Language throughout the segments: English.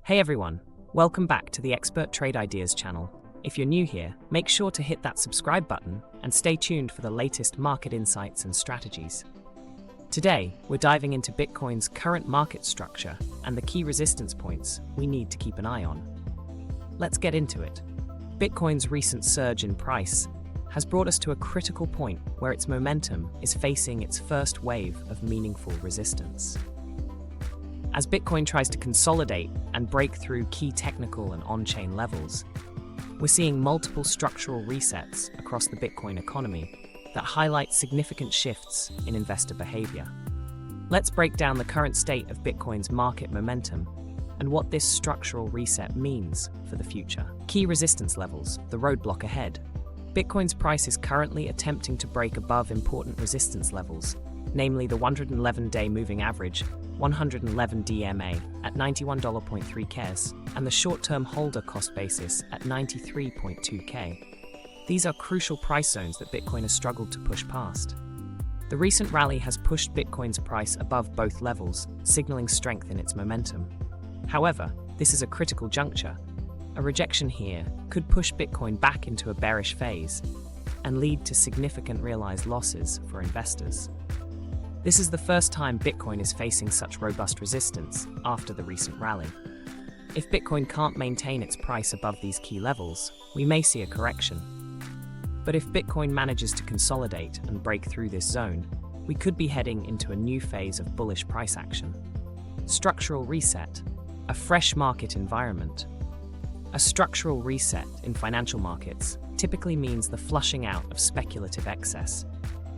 Hey everyone, welcome back to the Expert Trade Ideas channel. If you're new here, make sure to hit that subscribe button and stay tuned for the latest market insights and strategies. Today, we're diving into Bitcoin's current market structure and the key resistance points we need to keep an eye on. Let's get into it. Bitcoin's recent surge in price has brought us to a critical point where its momentum is facing its first wave of meaningful resistance. As Bitcoin tries to consolidate and break through key technical and on-chain levels, we're seeing multiple structural resets across the Bitcoin economy that highlight significant shifts in investor behavior. Let's break down the current state of Bitcoin's market momentum and what this structural reset means for the future. Key resistance levels, the roadblock ahead. Bitcoin's price is currently attempting to break above important resistance levels, namely the 111-day moving average, 111 DMA at $91.3 KES, and the short-term holder cost basis at 93.2 K. These are crucial price zones that Bitcoin has struggled to push past. The recent rally has pushed Bitcoin's price above both levels, signaling strength in its momentum. However, this is a critical juncture. A rejection here could push Bitcoin back into a bearish phase and lead to significant realized losses for investors. This is the first time Bitcoin is facing such robust resistance after the recent rally. If Bitcoin can't maintain its price above these key levels, we may see a correction. But if Bitcoin manages to consolidate and break through this zone, we could be heading into a new phase of bullish price action. Structural reset, a fresh market environment. A structural reset in financial markets typically means the flushing out of speculative excess,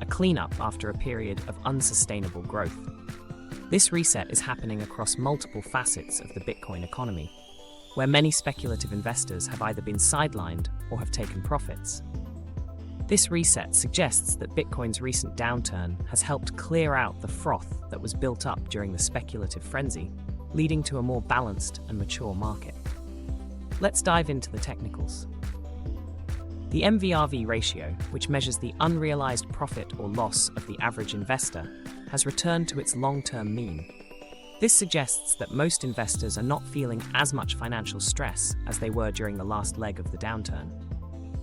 a cleanup after a period of unsustainable growth. This reset is happening across multiple facets of the Bitcoin economy, where many speculative investors have either been sidelined or have taken profits. This reset suggests that Bitcoin's recent downturn has helped clear out the froth that was built up during the speculative frenzy, leading to a more balanced and mature market. Let's dive into the technicals. The MVRV ratio, which measures the unrealized profit or loss of the average investor, has returned to its long-term mean. This suggests that most investors are not feeling as much financial stress as they were during the last leg of the downturn.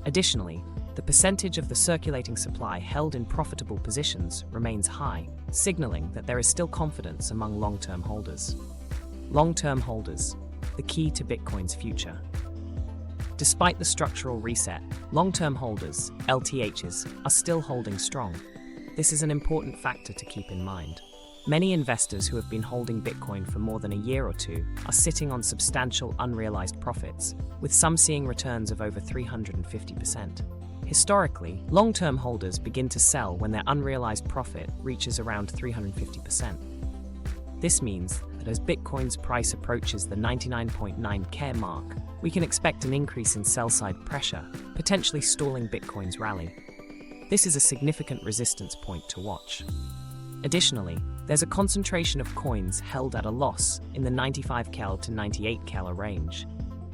Additionally, the percentage of the circulating supply held in profitable positions remains high, signaling that there is still confidence among long-term holders. Long-term holders, the key to Bitcoin's future. Despite the structural reset, long-term holders, LTHs, are still holding strong. This is an important factor to keep in mind. Many investors who have been holding Bitcoin for more than a year or two are sitting on substantial unrealized profits, with some seeing returns of over 350%. Historically, long-term holders begin to sell when their unrealized profit reaches around 350%. This means that as Bitcoin's price approaches the 99.9 K mark, we can expect an increase in sell-side pressure, potentially stalling Bitcoin's rally. This is a significant resistance point to watch. Additionally, there's a concentration of coins held at a loss in the 95 KEL to 98 KEL range.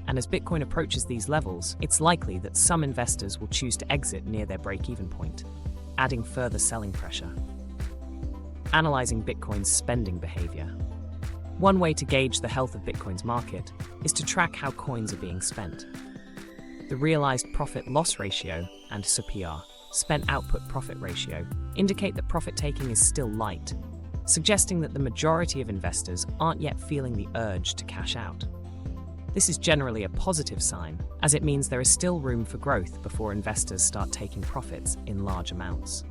And as Bitcoin approaches these levels, it's likely that some investors will choose to exit near their break-even point, adding further selling pressure. Analyzing Bitcoin's spending behavior. One way to gauge the health of Bitcoin's market is to track how coins are being spent. The realized profit-loss ratio and SOPR, spent output profit ratio, indicate that profit-taking is still light, suggesting that the majority of investors aren't yet feeling the urge to cash out. This is generally a positive sign, as it means there is still room for growth before investors start taking profits in large amounts.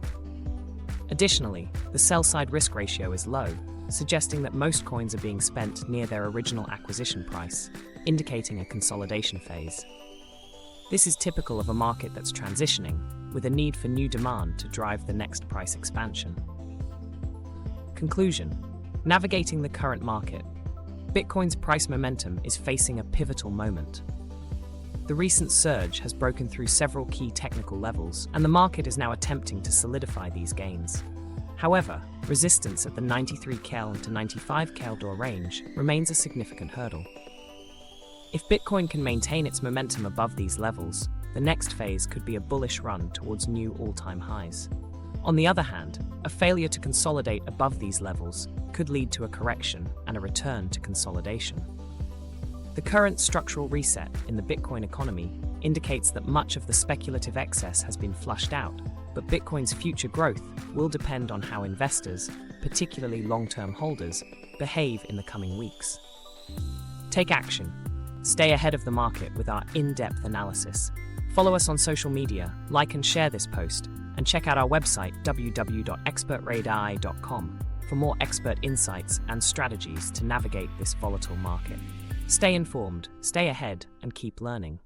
Additionally, the sell-side risk ratio is low, suggesting that most coins are being spent near their original acquisition price, indicating a consolidation phase. This is typical of a market that's transitioning, with a need for new demand to drive the next price expansion. Conclusion: navigating the current market. Bitcoin's price momentum is facing a pivotal moment. The recent surge has broken through several key technical levels, and the market is now attempting to solidify these gains. However, resistance at the 93 KEL to 95 KEL range remains a significant hurdle. If Bitcoin can maintain its momentum above these levels, the next phase could be a bullish run towards new all-time highs. On the other hand, a failure to consolidate above these levels could lead to a correction and a return to consolidation. The current structural reset in the Bitcoin economy indicates that much of the speculative excess has been flushed out, but Bitcoin's future growth will depend on how investors, particularly long-term holders, behave in the coming weeks. Take action. Stay ahead of the market with our in-depth analysis. Follow us on social media, like and share this post, and check out our website www.expertradai.com for more expert insights and strategies to navigate this volatile market. Stay informed, stay ahead, and keep learning.